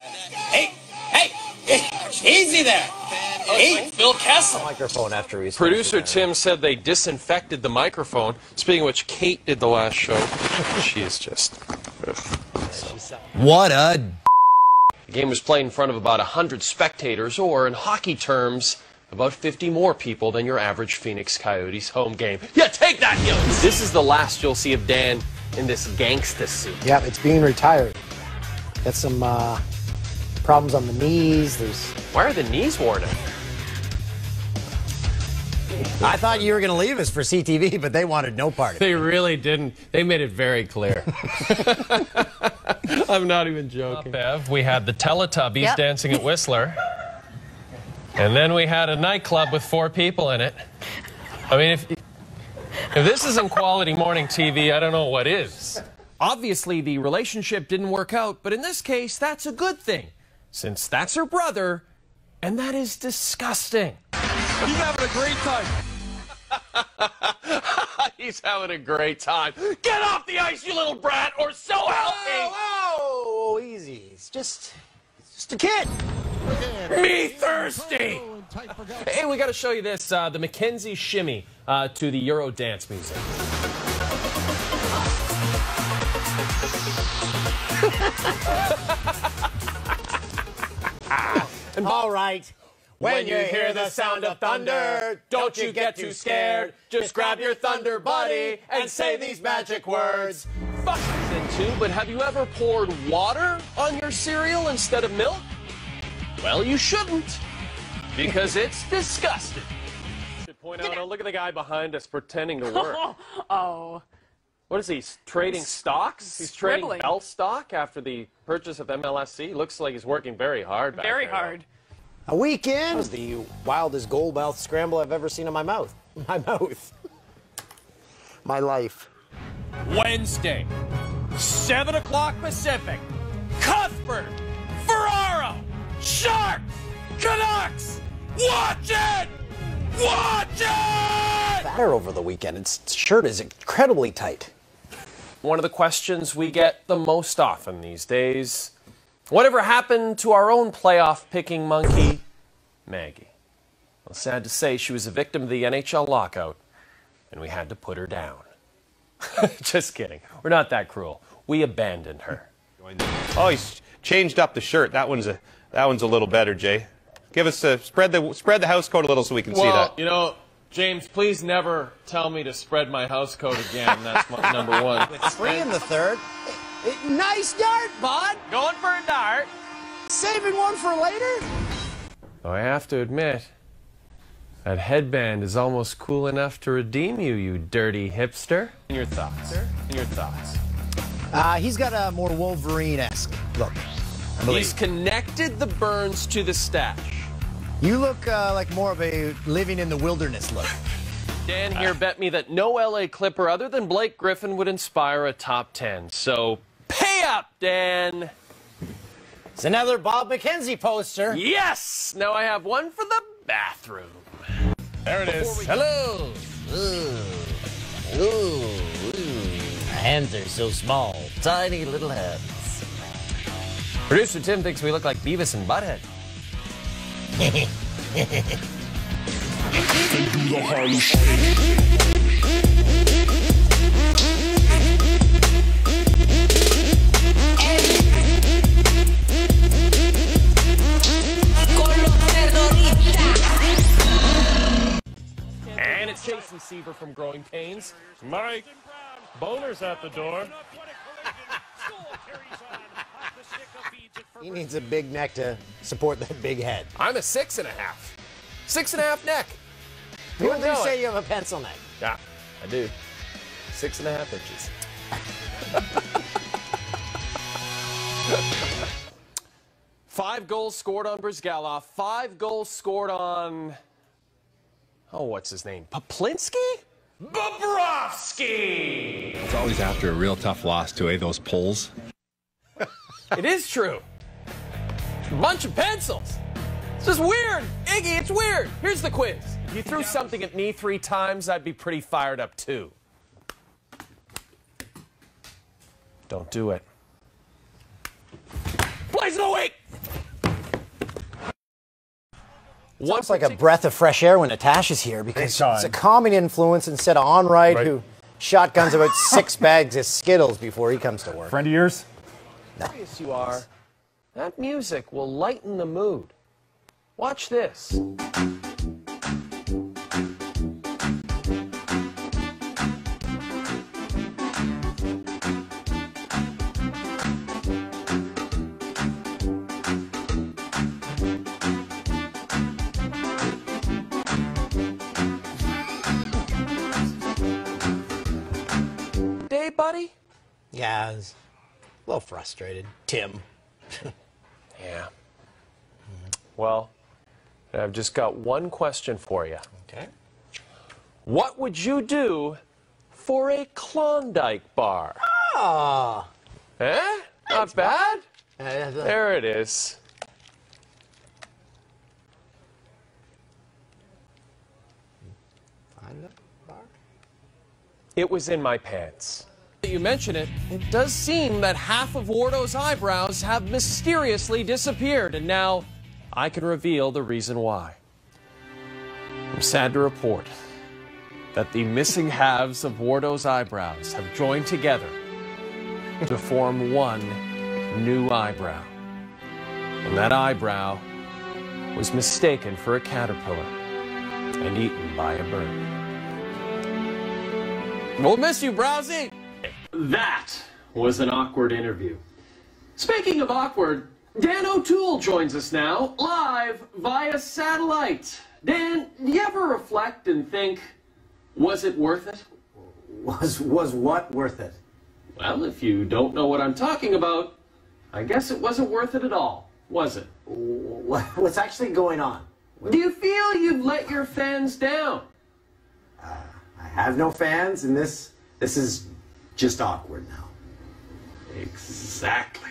Hey, easy there. Hey, Phil Kessel. Microphone after he's Producer Tim said they disinfected the microphone. Speaking of which, Kate did the last show. She is just... What a... The game was played in front of about 100 spectators, or in hockey terms, about 50 more people than your average Phoenix Coyotes home game. Yeah, take that, Gillies! This is the last you'll see of Dan in this gangsta suit. Yeah, it's being retired. Got some problems on the knees. Why are the knees worn out? I thought you were going to leave us for CTV, but they wanted no part of it. They really didn't. They made it very clear. I'm not even joking. Bev, we had the Teletubbies dancing at Whistler. And then we had a nightclub with 4 people in it. I mean, if this isn't quality morning TV, I don't know what is. Obviously, the relationship didn't work out, but in this case, that's a good thing, since that's her brother, and that is disgusting. He's having a great time. He's having a great time. Get off the ice, you little brat, or so help me! Whoa, easy. It's just a kid. Me thirsty! Hey, we got to show you this, the Mackenzie shimmy to the Euro dance music. And all right. When you hear the sound of thunder, don't you get too scared. Just grab your thunder buddy and say these magic words. Fuck it too, but have you ever poured water on your cereal instead of milk? Well, you shouldn't, because it's disgusting. I should point out, look at the guy behind us pretending to work. Oh. What is he, trading stocks? He's trading Scribbling. Bell stock after the purchase of MLSC. Looks like he's working very hard back Very there. hard. A weekend was the wildest gold-mouth scramble I've ever seen in my mouth. My mouth. My life. Wednesday, 7 o'clock Pacific. Cuthbert, Ferraro, Sharks, Canucks. Watch it! Watch it! Fatter over the weekend. Its shirt is incredibly tight. One of the questions we get the most often these days: whatever happened to our own playoff picking monkey, Maggie? Well, sad to say, she was a victim of the NHL lockout, and we had to put her down. Just kidding. We're not that cruel. We abandoned her. Oh, he's changed up the shirt. That one's a little better, Jay. Give us spread the house coat a little so we can see that. Well, you know, James, please never tell me to spread my house coat again. That's my number one. With 3 in the third. Nice dart, bud. Going for a dart. Saving one for later. Oh, I have to admit, that headband is almost cool enough to redeem you, you dirty hipster. In your thoughts. In your thoughts. He's got a more Wolverine-esque look. He's connected the burns to the stash. You look like more of a living in the wilderness look. Dan here bet me that no LA Clipper other than Blake Griffin would inspire a top 10. So pay up, Dan. It's another Bob McKenzie poster. Yes! Now I have one for the bathroom. There it is. Hello. Ooh. My hands are so small. Tiny little hands. Producer Tim thinks we look like Beavis and Butthead. And it's Jason Seaver from Growing Pains. Mike, Boner's at the door. He needs a big neck to support that big head. I'm a 6.5. 6.5 neck. You do know say it. you have a pencil neck. Yeah, I do. 6.5 inches. Five goals scored on Brzgalov. 5 goals scored on... Oh, what's his name? Poplinski? Bobrovsky! It's always after a real tough loss, too, those pulls. It is true. A bunch of pencils. It's just weird. Iggy, it's weird. Here's the quiz. If you threw something at me 3 times, I'd be pretty fired up, too. Don't do it. Plays of the week! Sounds like a breath of fresh air when Natasha's here because it's a calming influence instead of Onrait, who shotguns about 6 bags of Skittles before he comes to work. Friend of yours? Serious you are. That music will lighten the mood. Watch this. Day, buddy? Yeah, I was a little frustrated. Tim. Yeah. Well, I've just got one question for you. Okay. What would you do for a Klondike bar? Ah. Eh? Not bad? There it is. Find the bar? It was in my pants. You mention it, it does seem that half of Wardo's eyebrows have mysteriously disappeared, and now I can reveal the reason why. I'm sad to report that the missing halves of Wardo's eyebrows have joined together to form one new eyebrow. And that eyebrow was mistaken for a caterpillar and eaten by a bird. We'll miss you, Browsy! That was an awkward interview. Speaking of awkward, Dan O'Toole joins us now, live via satellite. Dan, do you ever reflect and think, was it worth it? Was what worth it? Well, if you don't know what I'm talking about, I guess it wasn't worth it at all, was it? What's actually going on? Do you feel you've let your fans down? I have no fans, and this is just awkward now. Exactly.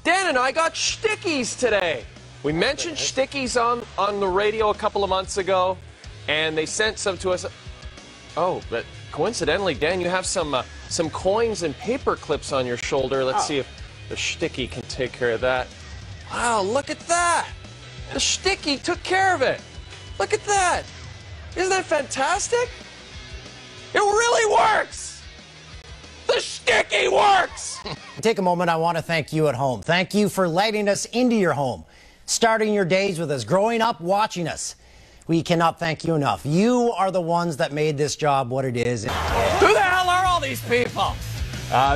Dan and I got shtickies today. We mentioned shtickies on the radio a couple of months ago, and they sent some to us. Oh, but coincidentally, Dan, you have some coins and paper clips on your shoulder. Let's see if the shticky can take care of that. Wow, look at that! The shticky took care of it. Look at that! Isn't that fantastic? It really works! The sticky works! Take a moment, I want to thank you at home. Thank you for letting us into your home, starting your days with us, growing up watching us. We cannot thank you enough. You are the ones that made this job what it is. Who the hell are all these people?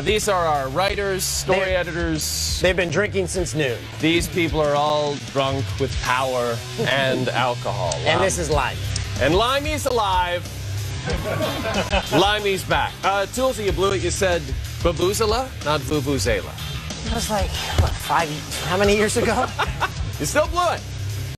These are our writers, story editors. They've been drinking since noon. These people are all drunk with power and alcohol. And this is live. And Limey's alive. Limey's back. Toolsy, you blew it. You said Vuvuzela, not Vuvuzela. That was like, what, how many years ago? You still blew it.